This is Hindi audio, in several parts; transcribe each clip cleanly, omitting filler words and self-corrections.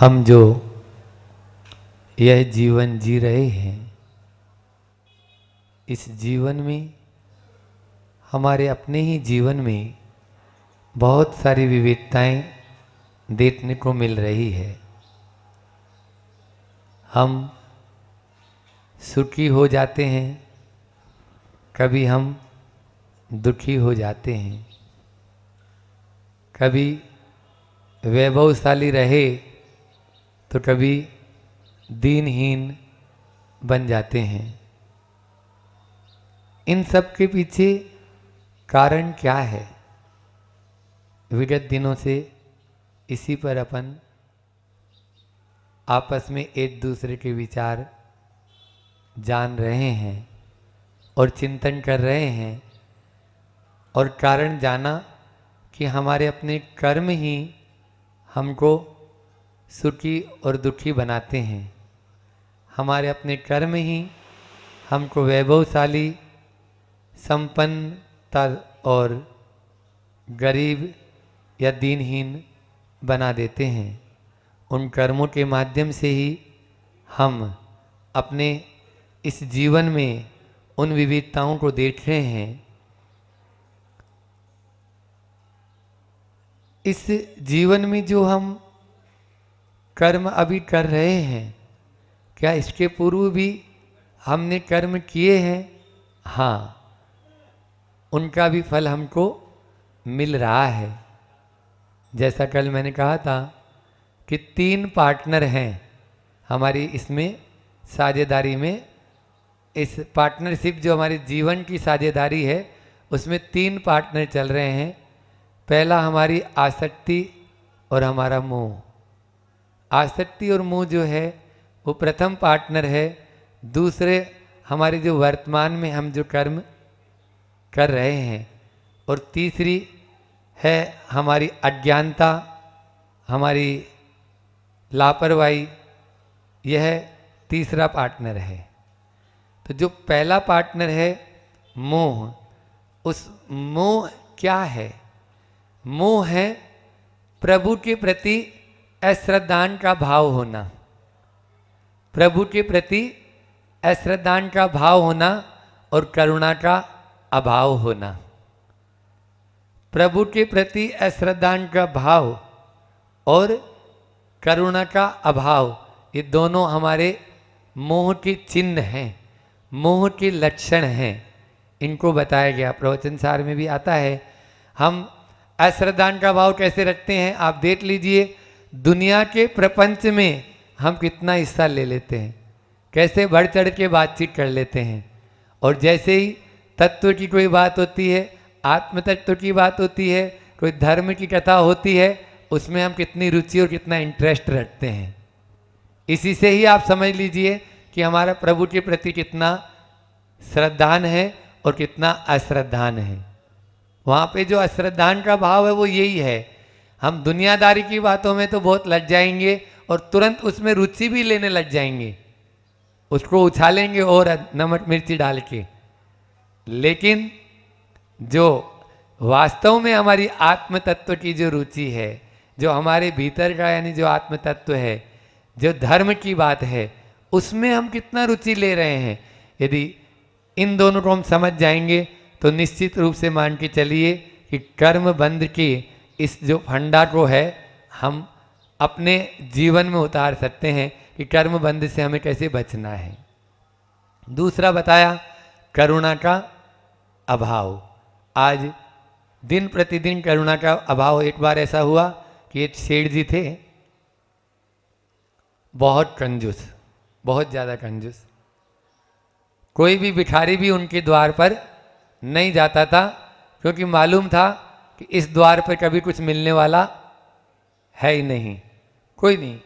हम जो यह जीवन जी रहे हैं, इस जीवन में हमारे अपने ही जीवन में बहुत सारी विविधताएं देखने को मिल रही है। हम सुखी हो जाते हैं, कभी हम दुखी हो जाते हैं, कभी वैभवशाली रहे तो कभी दीनहीन बन जाते हैं। इन सब के पीछे कारण क्या है? विगत दिनों से इसी पर अपन आपस में एक दूसरे के विचार जान रहे हैं और चिंतन कर रहे हैं, और कारण जाना कि हमारे अपने कर्म ही हमको सुखी और दुखी बनाते हैं। हमारे अपने कर्म ही हमको वैभवशाली, संपन्नता और गरीब या दीनहीन बना देते हैं। उन कर्मों के माध्यम से ही हम अपने इस जीवन में उन विविधताओं को देख रहे हैं। इस जीवन में जो हम कर्म अभी कर रहे हैं, क्या इसके पूर्व भी हमने कर्म किए हैं? हाँ, उनका भी फल हमको मिल रहा है। जैसा कल मैंने कहा था कि 3 पार्टनर हैं हमारी इसमें साझेदारी में। इस पार्टनरशिप जो हमारे जीवन की साझेदारी है, उसमें 3 पार्टनर चल रहे हैं। पहला हमारी आसक्ति और हमारा मोह। आसक्ति और मोह जो है वो प्रथम पार्टनर है। दूसरे हमारे जो वर्तमान में हम जो कर्म कर रहे हैं, और तीसरी है हमारी अज्ञानता, हमारी लापरवाही। यह तीसरा पार्टनर है। तो जो पहला पार्टनर है मोह, उस मोह क्या है? मोह है प्रभु के प्रति अश्रद्धान का भाव होना। प्रभु के प्रति अश्रद्धान का भाव होना और करुणा का अभाव होना। प्रभु के प्रति अश्रद्धान का भाव और करुणा का अभाव, ये दोनों हमारे मोह के चिन्ह हैं, मोह के लक्षण हैं। इनको बताया गया प्रवचन सार में भी आता है। हम अश्रद्धान का भाव कैसे रखते हैं आप देख लीजिए। दुनिया के प्रपंच में हम कितना हिस्सा ले लेते हैं, कैसे बढ़ चढ़ के बातचीत कर लेते हैं, और जैसे ही तत्व की कोई बात होती है, आत्म तत्व की बात होती है, कोई धर्म की कथा होती है, उसमें हम कितनी रुचि और कितना इंटरेस्ट रखते हैं। इसी से ही आप समझ लीजिए कि हमारा प्रभु के प्रति कितना श्रद्धान है और कितना अश्रद्धान है। वहाँ पे जो अश्रद्धान का भाव है वो यही है, हम दुनियादारी की बातों में तो बहुत लग जाएंगे और तुरंत उसमें रुचि भी लेने लग जाएंगे, उसको उछालेंगे और नमक मिर्ची डाल के। लेकिन जो वास्तव में हमारी आत्म तत्व की जो रुचि है, जो हमारे भीतर का यानी जो आत्म तत्व है, जो धर्म की बात है, उसमें हम कितना रुचि ले रहे हैं। यदि इन दोनों को हम समझ जाएंगे तो निश्चित रूप से मान के चलिए कि कर्म बंध की इस जो फंडा को है हम अपने जीवन में उतार सकते हैं कि कर्म बंध से हमें कैसे बचना है। दूसरा बताया करुणा का अभाव। आज दिन प्रतिदिन करुणा का अभाव। एक बार ऐसा हुआ कि एक सेठ जी थे, बहुत कंजूस, बहुत ज़्यादा कंजूस। कोई भी भिखारी भी उनके द्वार पर नहीं जाता था, क्योंकि मालूम था कि इस द्वार पर कभी कुछ मिलने वाला है ही नहीं, कोई नहीं।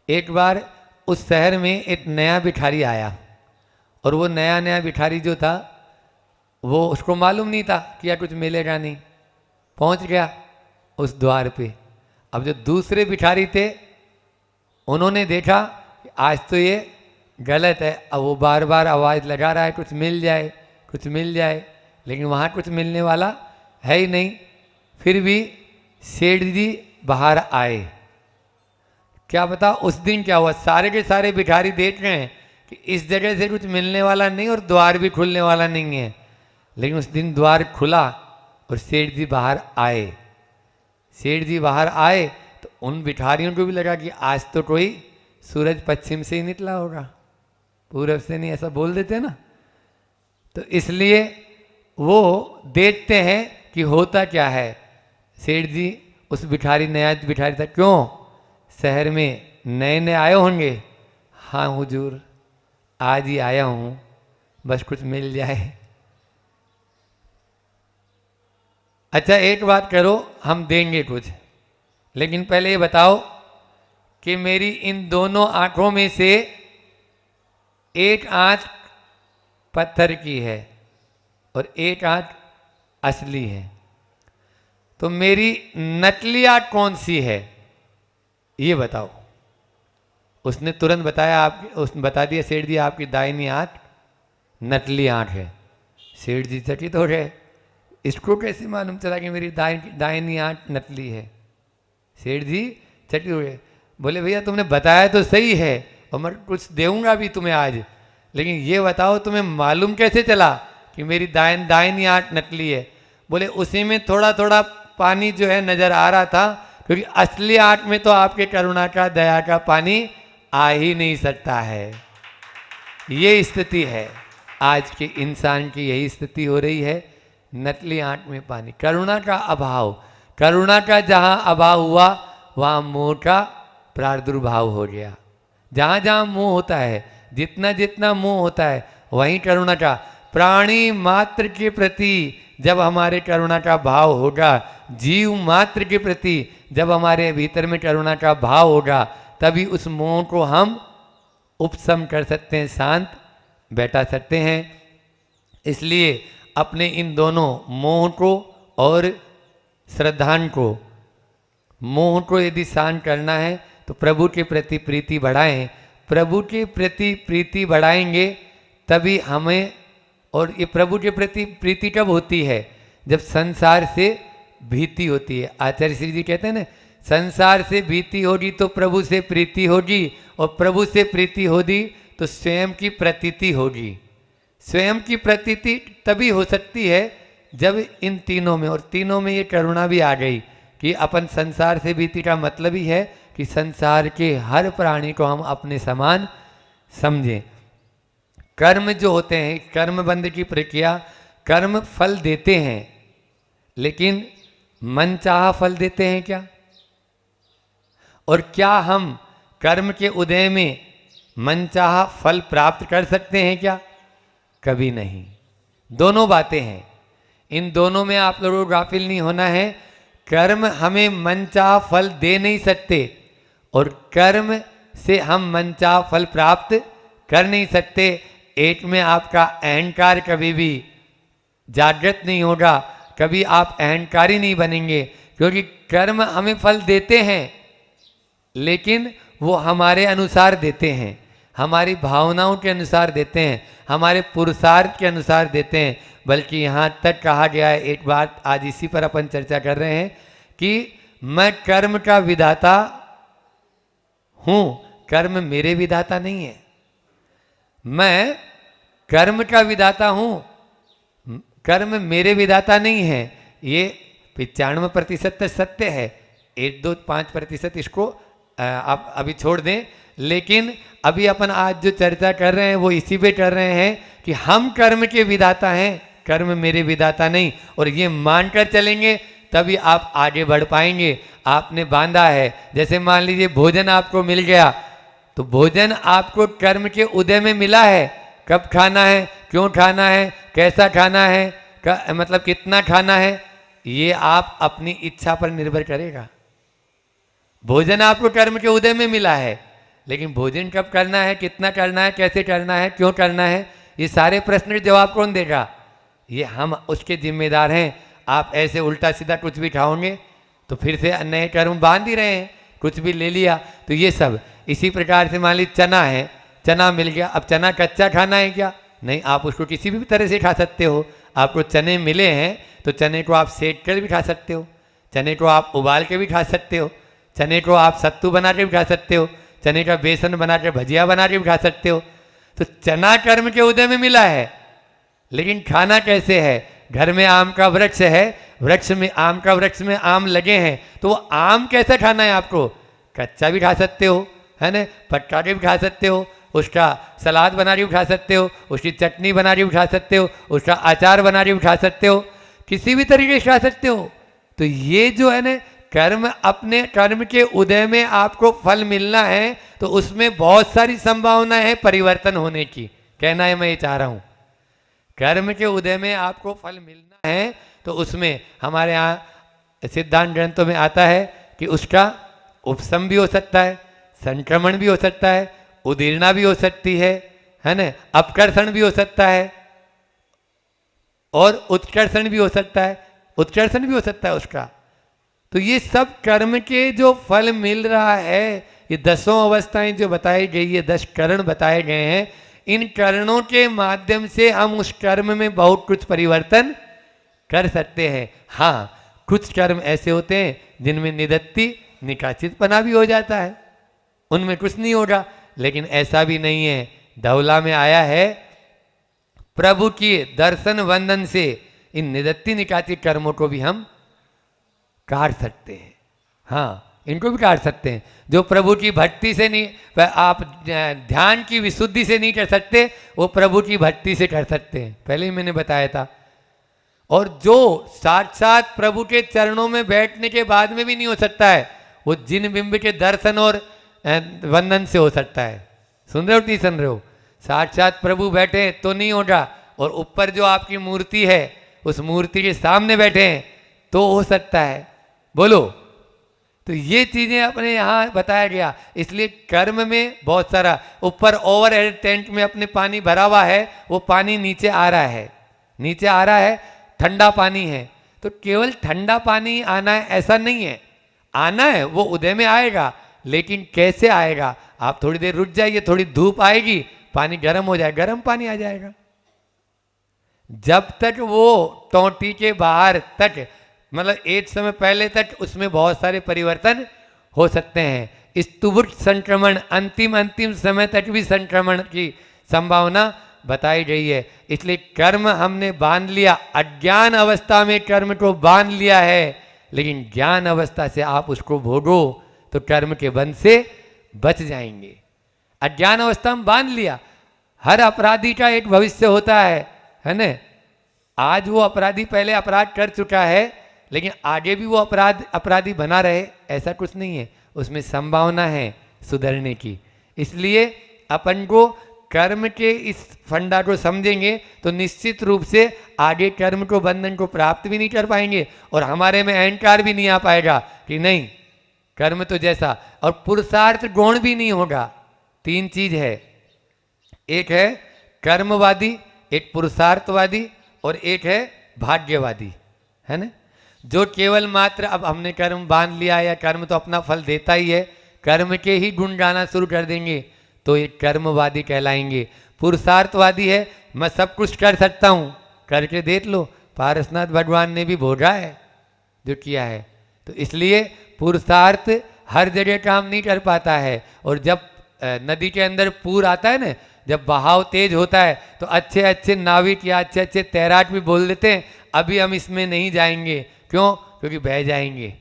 एक बार उस शहर में एक नया भिखारी आया, और वो नया नया भिखारी जो था वो उसको मालूम नहीं था कि कुछ मिलेगा नहीं। पहुंच गया उस द्वार पे। अब जो दूसरे भिखारी थे उन्होंने देखा कि आज तो ये गलत है। अब वो बार बार आवाज़ लगा रहा है कुछ मिल जाए, कुछ मिल जाए, लेकिन वहाँ कुछ मिलने वाला है ही नहीं। फिर भी सेठ जी बाहर आए, क्या पता उस दिन क्या हुआ, सारे के सारे भिखारी देख रहे हैं कि इस जगह से कुछ मिलने वाला नहीं और द्वार भी खुलने वाला नहीं है। लेकिन उस दिन द्वार खुला और सेठ जी बाहर आए। सेठ जी बाहर आए तो उन भिखारियों को भी लगा कि आज तो कोई सूरज पश्चिम से ही निकला होगा, पूरब से नहीं, ऐसा बोल देते ना। तो इसलिए वो देखते हैं कि होता क्या है। सेठ जी उस भिखारी, नया भिखारी था, क्यों शहर में नए नए आए होंगे? हाँ हुजूर, आज ही आया हूँ, बस कुछ मिल जाए। अच्छा एक बात करो, हम देंगे कुछ, लेकिन पहले ये बताओ कि मेरी इन दोनों आंखों में से एक आंख पत्थर की है और एक आंख असली है, तो मेरी नकली आंख कौन सी है ये बताओ। उसने तुरंत बताया, उसने बता दिया सेठ जी आपकी दाहिनी आंख नकली आंख है। सेठ जी चकित हो गए, इसको कैसे मालूम चला कि मेरी दाहिनी आंख नकली है? सेठ जी चकित हो गए, बोले भैया तुमने बताया तो सही है और मैं कुछ देऊंगा भी तुम्हें आज, लेकिन ये बताओ तुम्हें मालूम कैसे चला कि मेरी दाहिनी आंख नकली है? बोले उसी में थोड़ा थोड़ा पानी जो है नजर आ रहा था, क्योंकि असली आंख में तो आपके करुणा का, दया का पानी आ ही नहीं सकता है। ये स्थिति है आज के इंसान की, यही स्थिति हो रही है, नकली आंख में पानी, करुणा का अभाव। करुणा का जहाँ अभाव हुआ वहाँ मोह का प्रादुर्भाव हो गया। जहाँ जहाँ मोह होता है, जितना जितना मोह होता है, वहीं करुणा का, प्राणी मात्र के प्रति जब हमारे करुणा का भाव होगा, जीव मात्र के प्रति जब हमारे भीतर में करुणा का भाव होगा, तभी उस मोह को हम उपशम कर सकते हैं, शांत बैठा सकते हैं। इसलिए अपने इन दोनों मोह को और श्रद्धान को, मोह को यदि शांत करना है तो प्रभु के प्रति प्रीति बढ़ाएं। प्रभु के प्रति प्रीति बढ़ाएंगे तभी हमें, और ये प्रभु के प्रति प्रीति कब होती है? जब संसार से भीति होती है। आचार्य श्री जी कहते हैं ना, संसार से भीति होगी तो प्रभु से प्रीति होगी, और प्रभु से प्रीति होगी तो स्वयं की प्रतीति होगी। स्वयं की प्रतीति तभी हो सकती है जब इन तीनों में, और तीनों में ये करुणा भी आ गई कि अपन संसार से भीति का मतलब ही है कि संसार के हर प्राणी को हम अपने समान समझें। कर्म जो होते हैं, कर्म बंध की प्रक्रिया, कर्म फल देते हैं, लेकिन मनचाहा फल देते हैं क्या? और क्या हम कर्म के उदय में मनचाहा फल प्राप्त कर सकते हैं क्या? कभी नहीं। दोनों बातें हैं, इन दोनों में आप लोगों को गाफिल नहीं होना है। कर्म हमें मनचाहा फल दे नहीं सकते, और कर्म से हम मनचाहा फल प्राप्त कर नहीं सकते। एक में आपका अहंकार कभी भी जागृत नहीं होगा, कभी आप अहंकारी नहीं बनेंगे, क्योंकि कर्म हमें फल देते हैं, लेकिन वो हमारे अनुसार देते हैं, हमारी भावनाओं के अनुसार देते हैं, हमारे पुरुषार्थ के अनुसार देते हैं। बल्कि यहाँ तक कहा गया है, एक बात आज इसी पर अपन चर्चा कर रहे हैं कि मैं कर्म का विधाता हूँ, कर्म मेरे विधाता नहीं है। मैं कर्म का विधाता हूँ, कर्म मेरे विधाता नहीं है। ये 95% सत्य है, 1-2-5% इसको आप अभी छोड़ दें। लेकिन अभी अपन आज जो चर्चा कर रहे हैं वो इसी पे कर रहे हैं कि हम कर्म के विधाता हैं, कर्म मेरे विधाता नहीं। और ये मानकर चलेंगे तभी आप आगे बढ़ पाएंगे। आपने बांधा है, जैसे मान लीजिए भोजन आपको मिल गया, तो भोजन आपको कर्म के उदय में मिला है। कब खाना है, क्यों खाना है, कैसा खाना है, मतलब कितना खाना है, ये आप अपनी इच्छा पर निर्भर करेगा। भोजन आपको कर्म के उदय में मिला है, लेकिन भोजन कब करना है, कितना करना है, कैसे करना है, क्यों करना है, ये सारे प्रश्न के जवाब कौन देगा? ये हम उसके जिम्मेदार हैं। आप ऐसे उल्टा सीधा कुछ भी खाओगे तो फिर से नए कर्म बांध ही रहे हैं, कुछ भी ले लिया तो ये सब। इसी प्रकार से मान लीजिए चना है, चना मिल गया, अब चना कच्चा खाना है क्या? नहीं, आप उसको किसी भी तरह से खा सकते हो। आपको चने मिले हैं तो चने को आप सेक कर भी खा सकते हो, चने को आप उबाल के भी खा सकते हो, चने को आप सत्तू बना के भी खा सकते हो, चने का बेसन बना के भजिया बना के भी खा सकते हो। तो चना कर्म के उदय में मिला है, लेकिन खाना कैसे है? घर में आम का वृक्ष है, वृक्ष में आम का वृक्ष में आम लगे हैं, तो वो आम कैसे खाना है आपको? कच्चा भी खा सकते हो, है ना, पक्का के भी खा सकते हो, उसका सलाद बना के भी खा सकते हो, उसकी चटनी बना के भी खा सकते हो, उसका अचार बना के भी खा सकते हो, किसी भी तरीके से खा सकते हो। तो ये जो है ना कर्म, अपने कर्म के उदय में आपको फल मिलना है, तो उसमें बहुत सारी संभावना है परिवर्तन होने की। कहना है मैं ये चाह रहा हूं, कर्म के उदय में आपको फल मिलना है, तो उसमें हमारे यहाँ सिद्धांत ग्रंथों में आता है कि उसका उपशम भी हो सकता है, संक्रमण भी हो सकता है, उदीर्णा भी हो सकती है ना, अपकर्षण भी हो सकता है और उत्कर्षण भी हो सकता है, उत्कर्षण भी हो सकता है उसका। तो ये सब कर्म के जो फल मिल रहा है, ये 10 अवस्थाएं जो बताई गई है, 10 करण बताए गए हैं, इन करणों के माध्यम से हम उस कर्म में बहुत कुछ परिवर्तन कर सकते हैं। हाँ, कुछ कर्म ऐसे होते हैं जिनमें निदत्ति निकाचितपना भी हो जाता है, उनमें कुछ नहीं होगा, लेकिन ऐसा भी नहीं है। धवला में आया है, प्रभु के दर्शन वंदन से इन निदत्ति निकाचित कर्मों को भी हम काट सकते हैं। हाँ, इनको भी काट सकते हैं। जो प्रभु की भक्ति से नहीं, आप ध्यान की विशुद्धि से नहीं कर सकते, वो प्रभु की भक्ति से कर सकते हैं, पहले ही मैंने बताया था। और जो साक्षात प्रभु के चरणों में बैठने के बाद में भी नहीं हो सकता है, वो जिन बिंब के दर्शन और वंदन से हो सकता है। सुन रहे हो नहीं सुन रहे हो? साक्षात प्रभु बैठे तो नहीं होगा, और ऊपर जो आपकी मूर्ति है उस मूर्ति के सामने बैठे हैं तो हो सकता है। बोलो। तो ये चीजें अपने यहाँ बताया गया। इसलिए कर्म में बहुत सारा, ऊपर ओवर हेड टेंट में अपने पानी भरा हुआ है, वो पानी नीचे आ रहा है, नीचे आ रहा है, ठंडा पानी है। तो केवल ठंडा पानी आना है ऐसा नहीं है, आना है, वो उदय में आएगा, लेकिन कैसे आएगा? आप थोड़ी देर रुक जाइए, थोड़ी धूप आएगी, पानी गर्म हो जाएगा, गर्म पानी आ जाएगा। जब तक वो टोंटी के बाहर तक, मतलब एक समय पहले तक उसमें बहुत सारे परिवर्तन हो सकते हैं। स्तुवुट संक्रमण, अंतिम समय तक भी संक्रमण की संभावना बताई गई है। इसलिए कर्म हमने बांध लिया, अज्ञान अवस्था में कर्म को बांध लिया है, लेकिन ज्ञान अवस्था से आप उसको भोगो तो कर्म के बंध से बच जाएंगे। अज्ञान अवस्था में बांध लिया, हर अपराधी का एक भविष्य होता है ना। आज वो अपराधी पहले अपराध कर चुका है, लेकिन आगे भी वो अपराधी बना रहे, ऐसा कुछ नहीं है, उसमें संभावना है सुधरने की। इसलिए अपन को कर्म के इस फंडा को समझेंगे तो निश्चित रूप से आगे कर्म को बंधन को प्राप्त भी नहीं कर पाएंगे, और हमारे में अहंकार भी नहीं आ पाएगा कि नहीं कर्म तो जैसा, और पुरुषार्थ गुण भी नहीं होगा। 3 चीज है, एक है कर्मवादी, एक पुरुषार्थवादी, और एक है भाग्यवादी, है ना। जो केवल मात्र अब हमने कर्म बांध लिया, या कर्म तो अपना फल देता ही है, कर्म के ही गुण गाना शुरू कर देंगे तो ये कर्मवादी कहलाएंगे। पुरुषार्थवादी है, मैं सब कुछ कर सकता हूँ, करके देख लो, पारसनाथ भगवान ने भी भोगा है जो किया है। तो इसलिए पुरुषार्थ हर जगह काम नहीं कर पाता है। और जब नदी के अंदर पूर आता है ना, जब बहाव तेज होता है, तो अच्छे अच्छे नाविक या अच्छे अच्छे तैराक भी बोल देते हैं अभी हम इसमें नहीं जाएंगे, क्यों? क्योंकि बह जाएंगे।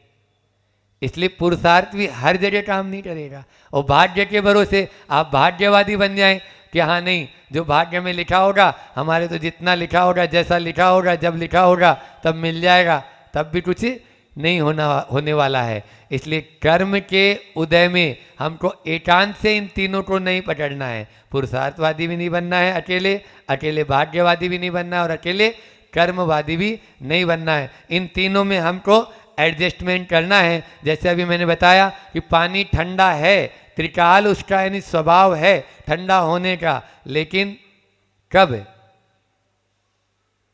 इसलिए पुरुषार्थ भी हर जगह काम नहीं करेगा। और भाग्य के भरोसे आप भाग्यवादी बन जाएं कि हाँ नहीं, जो भाग्य में लिखा होगा, हमारे तो जितना लिखा होगा, जैसा लिखा होगा, जब लिखा होगा तब मिल जाएगा, तब भी कुछ नहीं होने वाला है। इसलिए कर्म के उदय में हमको एकांत से इन तीनों को नहीं पकड़ना है। पुरुषार्थवादी भी नहीं बनना है अकेले, अकेले भाग्यवादी भी नहीं बनना है, और अकेले कर्मवादी भी नहीं बनना है। इन तीनों में हमको एडजस्टमेंट करना है। जैसे अभी मैंने बताया कि पानी ठंडा है, त्रिकाल उसका यानी स्वभाव है ठंडा होने का, लेकिन कब?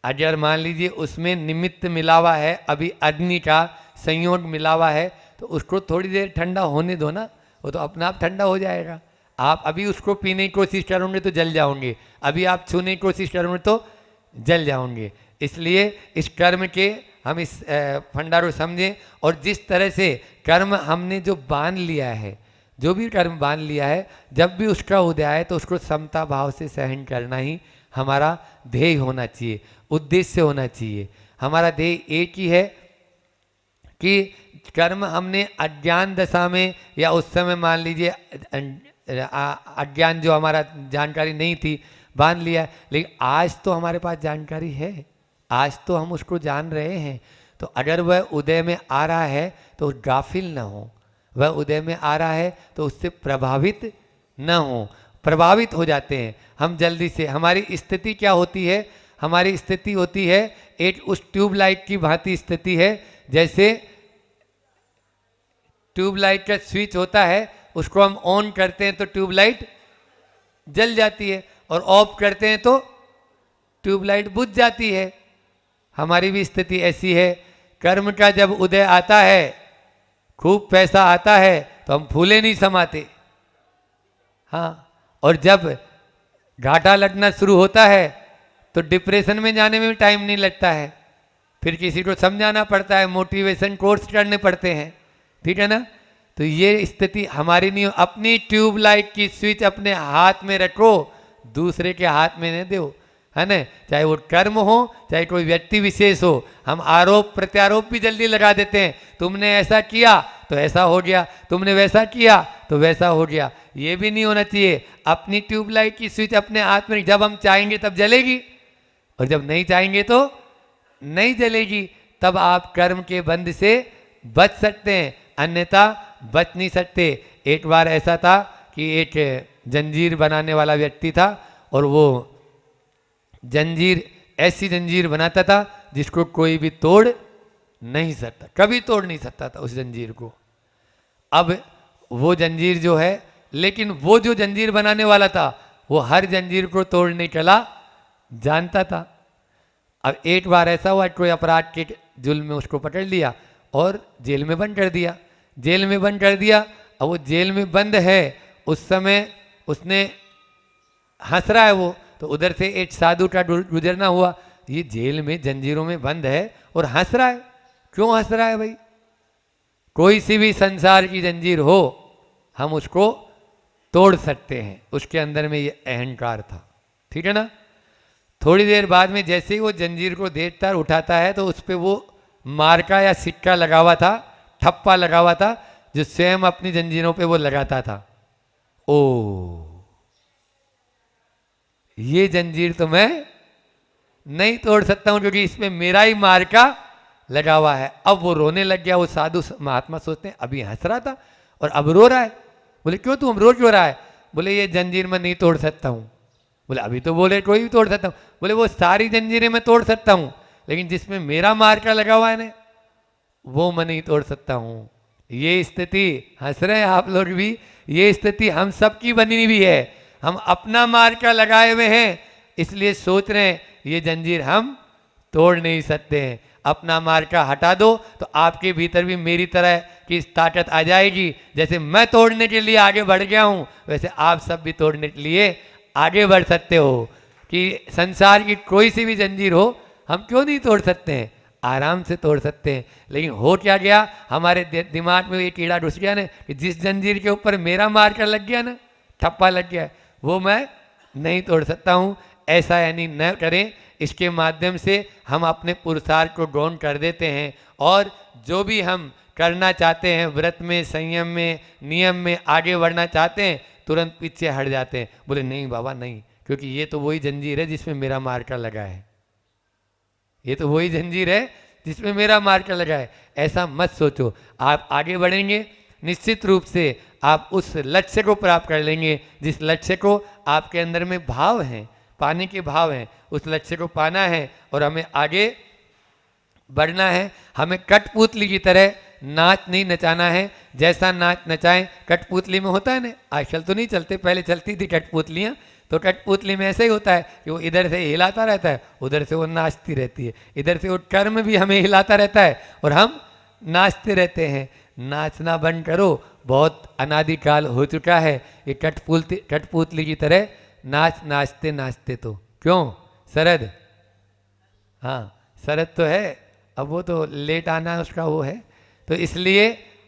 अगर मान लीजिए उसमें निमित्त मिला हुआ है, अभी अग्नि का संयोग मिला हुआ है, तो उसको थोड़ी देर ठंडा होने दो ना, वो तो अपना आप ठंडा हो जाएगा। आप अभी उसको पीने की कोशिश करोगे तो जल जाओगे, अभी आप छूने की कोशिश करोगे तो जल जाओगे। इसलिए इस कर्म के हम इस फंडारो समझें, और जिस तरह से कर्म हमने जो बांध लिया है, जो भी कर्म बांध लिया है, जब भी उसका उदय आए तो उसको समता भाव से सहन करना ही हमारा ध्येय होना चाहिए, उद्देश्य होना चाहिए। हमारा ध्येय एक ही है कि कर्म हमने अज्ञान दशा में या उस समय मान लीजिए अज्ञान जो हमारा जानकारी नहीं थी बांध लिया, लेकिन आज तो हमारे पास जानकारी है, आज तो हम उसको जान रहे हैं। तो अगर वह उदय में आ रहा है तो गाफिल न हो, वह उदय में आ रहा है तो उससे प्रभावित न हो। प्रभावित हो जाते हैं हम जल्दी से। हमारी स्थिति क्या होती है? हमारी स्थिति होती है एक उस ट्यूबलाइट की भांति स्थिति है, जैसे ट्यूबलाइट का स्विच होता है, उसको हम ऑन करते हैं तो ट्यूबलाइट जल जाती है, और ऑफ करते हैं तो ट्यूबलाइट बुझ जाती है। हमारी भी स्थिति ऐसी है। कर्म का जब उदय आता है, खूब पैसा आता है तो हम फूले नहीं समाते, हाँ, और जब घाटा लगना शुरू होता है तो डिप्रेशन में जाने में भी टाइम नहीं लगता है, फिर किसी को समझाना पड़ता है, मोटिवेशन कोर्स करने पड़ते हैं, ठीक है ना। तो ये स्थिति हमारी नहीं हो। अपनी ट्यूबलाइट की स्विच अपने हाथ में रखो, दूसरे के हाथ में न दो, है ना। चाहे वो कर्म हो, चाहे कोई व्यक्ति विशेष हो, हम आरोप प्रत्यारोप भी जल्दी लगा देते हैं। तुमने ऐसा किया तो ऐसा हो गया, तुमने वैसा किया तो वैसा हो गया। ये भी नहीं होना चाहिए। अपनी ट्यूबलाइट की स्विच अपने हाथ में, जब हम चाहेंगे तब जलेगी, और जब नहीं चाहेंगे तो नहीं जलेगी। तब आप कर्म के बंध से बच सकते हैं, अन्यथा बच नहीं सकते। एक बार ऐसा था कि एक जंजीर बनाने वाला व्यक्ति था, और वो जंजीर ऐसी जंजीर बनाता था जिसको कोई भी तोड़ नहीं सकता, कभी तोड़ नहीं सकता था उस जंजीर को। अब वो जंजीर जो है, लेकिन वो जो जंजीर बनाने वाला था वो हर जंजीर को तोड़ने चला जानता था। अब एक बार ऐसा हुआ, कोई अपराध के जुल्म में उसको पकड़ लिया और जेल में बंद कर दिया। जेल में बंद कर दिया। अब वो जेल में बंद है, उस समय उसने हंस रहा है वो, तो उधर से एक साधु का गुजरना हुआ, ये जेल में जंजीरों में बंद है और हंस रहा है, क्यों हंस रहा है भाई? कोई सी भी संसार की जंजीर हो, हम उसको तोड़ सकते हैं। उसके अंदर में ये अहंकार था, ठीक है ना। थोड़ी देर बाद में जैसे ही वो जंजीर को देखता है, उठाता है, तो उस पर वो मार्का या सिक्का लगा हुआ था, ठप्पा लगा हुआ था, जो स्वयं अपनी जंजीरों पे वो लगाता था। ओ, ये जंजीर तो मैं नहीं तोड़ सकता हूं, क्योंकि इसमें मेरा ही मार्का लगा हुआ है। अब वो रोने लग गया। वो साधु महात्मा सोचते हैं, अभी हंस रहा था और अब रो रहा है। बोले क्यों, तुम रोज रो रहा है? बोले ये जंजीर मैं नहीं तोड़ सकता हूं। बोले अभी तो बोले कोई भी तोड़ सकता हूं। बोले वो सारी जंजीरें मैं तोड़ सकता हूं, लेकिन जिसमें मेरा मार्का लगा हुआ है ना, वो मैं नहीं तोड़ सकता हूं। ये स्थिति, हंस रहे हैं आप लोग भी, ये स्थिति हम सबकी बनी हुई है। हम अपना मार्का लगाए हुए हैं, इसलिए सोच रहे हैं ये जंजीर हम तोड़ नहीं सकते हैं। अपना मार्का हटा दो तो आपके भीतर भी मेरी तरह की ताकत आ जाएगी। जैसे मैं तोड़ने के लिए आगे बढ़ गया हूं, वैसे आप सब भी तोड़ने के लिए आगे बढ़ सकते हो। कि संसार की कोई सी भी जंजीर हो, हम क्यों नहीं तोड़ सकते हैं? आराम से तोड़ सकते हैं। लेकिन हो क्या गया, हमारे दिमाग में ये कीड़ा घुस गया ना, कि जिस जंजीर के ऊपर मेरा मार्का लग गया ना, ठप्पा लग गया, वो मैं नहीं तोड़ सकता हूँ। ऐसा यानी न करें। इसके माध्यम से हम अपने पुरुषार्थ को गौण कर देते हैं, और जो भी हम करना चाहते हैं, व्रत में, संयम में, नियम में आगे बढ़ना चाहते हैं, तुरंत पीछे हट जाते हैं। बोले नहीं बाबा नहीं, क्योंकि ये तो वही जंजीर है जिसमें मेरा मार्का लगा है, ये तो वही जंजीर है जिसमें मेरा मार्का लगा है। ऐसा मत सोचो। आप आगे बढ़ेंगे, निश्चित रूप से आप उस लक्ष्य को प्राप्त कर लेंगे, जिस लक्ष्य को आपके अंदर में भाव हैं, पाने के भाव हैं। उस लक्ष्य को पाना है और हमें आगे बढ़ना है। हमें कठपुतली की तरह नाच नहीं नचाना है। जैसा नाच नचाएं, कठपुतली में होता है ना, आजकल तो नहीं चलते, पहले चलती थी कठपुतलियाँ। तो कठपुतली में ऐसे ही होता है कि वो इधर से हिलाता रहता है, उधर से वो नाचती रहती है, इधर से वो कर्म भी हमें हिलाता रहता है और हम नाचते रहते हैं। नाचना बंद करो, बहुत अनादिकाल हो चुका है। ये कठपुतली की तरह नाच नाचते नाचते तो क्यों शरद, हाँ शरद तो है, अब वो तो लेट आना उसका वो है। तो इसलिए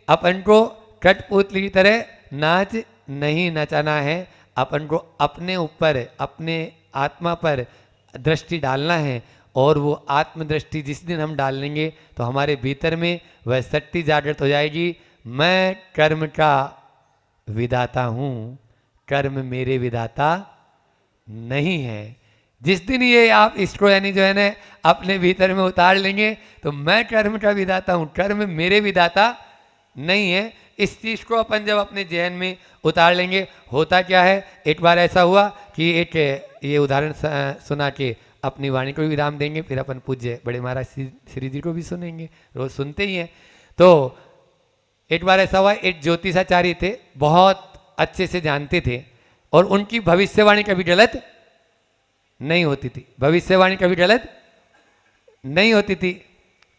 अपन को कठपुतली की तरह नाच नहीं नचाना है, अपन को अपने ऊपर, अपने आत्मा पर दृष्टि डालना है। और वो आत्मदृष्टि जिस दिन हम डाल लेंगे तो हमारे भीतर में वह शक्ति जागृत हो जाएगी। मैं कर्म का विधाता हूँ, कर्म मेरे विधाता नहीं है। जिस दिन ये आप इसको यानी जो है ना अपने भीतर में उतार लेंगे तो मैं कर्म का विधाता हूँ, कर्म मेरे विधाता नहीं है, इस चीज़ को अपन जब अपने जहन में उतार लेंगे, होता क्या है, एक बार ऐसा हुआ कि एक ये उदाहरण सुना के अपनी वाणी को भी विराम देंगे, फिर अपन पूज्य बड़े महाराज श्री जी को भी सुनेंगे, रोज सुनते ही हैं। तो एक बार ऐसा हुआ, एक ज्योतिषाचार्य थे, बहुत अच्छे से जानते थे और उनकी भविष्यवाणी कभी गलत नहीं होती थी, भविष्यवाणी कभी गलत नहीं होती थी।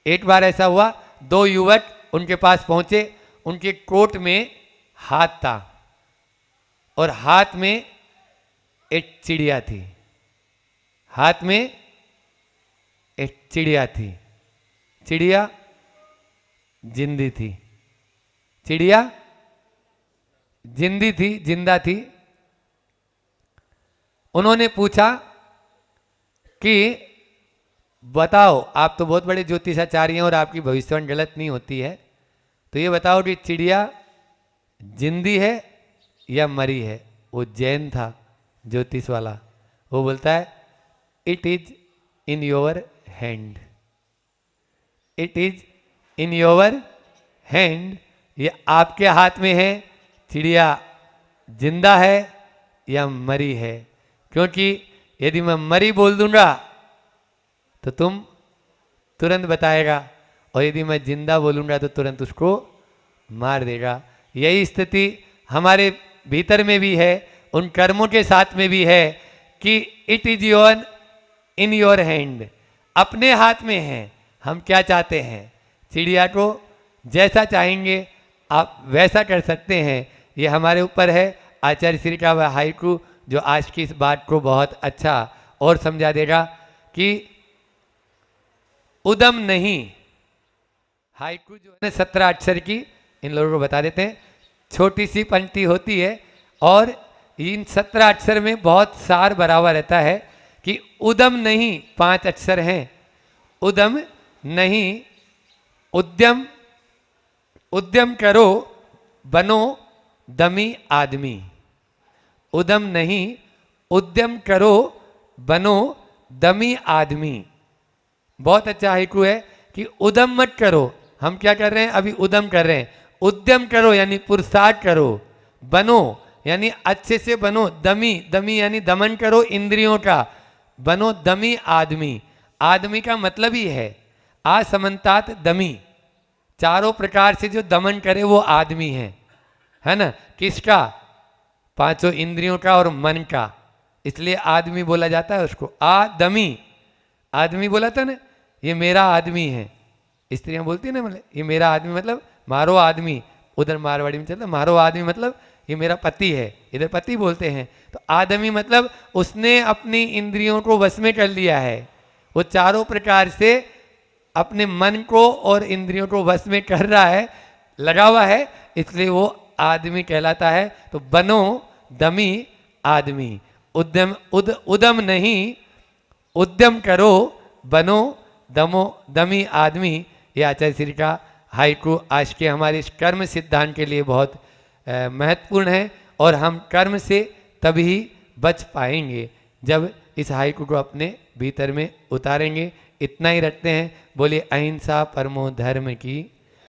एक बार ऐसा हुआ, दो युवक उनके पास पहुंचे, उनके कोट में हाथ था और हाथ में एक चिड़िया थी, हाथ में एक चिड़िया थी, चिड़िया जिंदी थी, चिड़िया जिंदी थी, जिंदा थी। उन्होंने पूछा कि बताओ, आप तो बहुत बड़े ज्योतिषाचार्य हैं और आपकी भविष्यवाणी गलत नहीं होती है, तो ये बताओ कि चिड़िया जिंदी है या मरी है। वो जैन था ज्योतिष वाला, वो बोलता है it is in your hand, it is in your hand, ये आपके हाथ में है, चिड़िया जिंदा है या मरी है। क्योंकि यदि मैं मरी बोल दूंगा तो तुम तुरंत बताएगा, और यदि मैं जिंदा बोलूंगा तो तुरंत उसको मार देगा। यही स्थिति हमारे भीतर में भी है, उन कर्मों के साथ में भी है कि it is your in your hand, अपने हाथ में है, हम क्या चाहते हैं। चिड़िया को जैसा चाहेंगे आप वैसा कर सकते हैं, ये हमारे ऊपर है। आचार्य श्री का वह हाइकू जो आज की इस बात को बहुत अच्छा और समझा देगा कि उदम नहीं, हाइकू जो है 17 अक्षर की, इन लोगों को बता देते हैं, छोटी सी पंक्ति होती है और इन 17 अक्षर में बहुत सार भरा हुआ रहता है कि उदम नहीं 5 अक्षर हैं, उदम नहीं, उद्यम, उद्यम करो बनो दमी आदमी, उदम नहीं उद्यम करो बनो दमी आदमी। बहुत अच्छा हाइकू है कि उदम मत करो, हम क्या कर रहे हैं अभी, उदम कर रहे हैं, उद्यम करो यानी पुरुषार्थ करो, बनो यानी अच्छे से बनो, दमी, दमी यानी दमन करो इंद्रियों का, बनो दमी आदमी। आदमी का मतलब ही है असमन्तात दमी, चारों प्रकार से जो दमन करे वो आदमी है ना। किसका, पांचों इंद्रियों का और मन का, इसलिए आदमी बोला जाता है उसको। आदमी, आदमी बोला था ना, ये मेरा आदमी है, स्त्रियां बोलती है ना, मतलब ये मेरा आदमी मतलब मारो आदमी, उधर मारवाड़ी में चलता मारो आदमी मतलब ये मेरा पति है, इधर पति बोलते हैं। तो आदमी मतलब उसने अपनी इंद्रियों को वश में कर लिया है, वो चारों प्रकार से अपने मन को और इंद्रियों को वश में कर रहा है, लगा हुआ है, इसलिए वो आदमी कहलाता है। तो बनो दमी आदमी, उद्यम उदम नहीं उद्यम करो बनो दमो दमी आदमी। ये आचार्य श्री का हाइकू आज के हमारे इस कर्म सिद्धांत के लिए बहुत महत्वपूर्ण है, और हम कर्म से तभी बच पाएंगे जब इस हाइकू को अपने भीतर में उतारेंगे। इतना ही रखते हैं। बोलिए अहिंसा परमो धर्म की